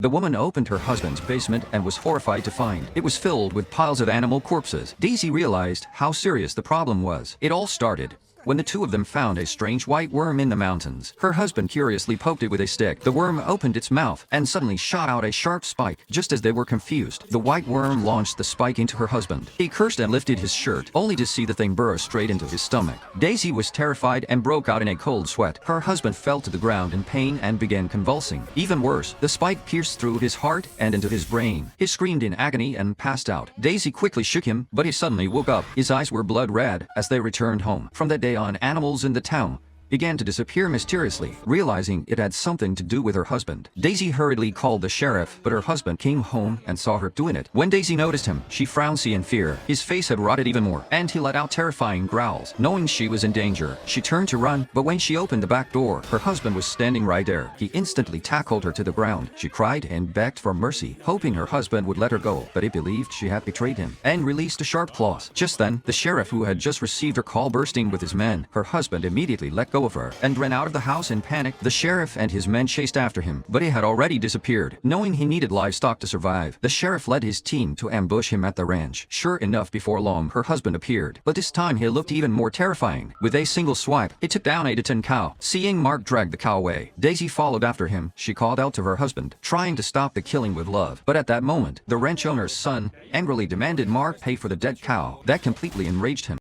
The woman opened her husband's basement and was horrified to find it was filled with piles of animal corpses. Daisy realized how serious the problem was. It all started when the two of them found a strange white worm in the mountains. Her husband curiously poked it with a stick. The worm opened its mouth and suddenly shot out a sharp spike. Just as they were confused, the white worm launched the spike into her husband. He cursed and lifted his shirt, only to see the thing burrow straight into his stomach. Daisy was terrified and broke out in a cold sweat. Her husband fell to the ground in pain and began convulsing. Even worse, the spike pierced through his heart and into his brain. He screamed in agony and passed out. Daisy quickly shook him, but he suddenly woke up. His eyes were blood red as they returned home. From that day on, animals in the town began to disappear mysteriously. Realizing it had something to do with her husband, Daisy hurriedly called the sheriff, but her husband came home and saw her doing it. When Daisy noticed him, she frowned in fear. His face had rotted even more, and he let out terrifying growls. Knowing she was in danger, she turned to run, but when she opened the back door, her husband was standing right there. He instantly tackled her to the ground. She cried and begged for mercy, hoping her husband would let her go, but he believed she had betrayed him and released a sharp claws. Just then, the sheriff, who had just received her call, bursting with his men. Her husband immediately let go of her and ran out of the house in panic. The sheriff and his men chased after him, but he had already disappeared. Knowing he needed livestock to survive, the sheriff led his team to ambush him at the ranch. Sure enough, before long, her husband appeared, but this time he looked even more terrifying. With a single swipe, he took down 8 to 10 cow. Seeing Mark drag the cow away, Daisy followed after him. She called out to her husband, trying to stop the killing with love. But at that moment, the ranch owner's son angrily demanded Mark pay for the dead cow. That completely enraged him.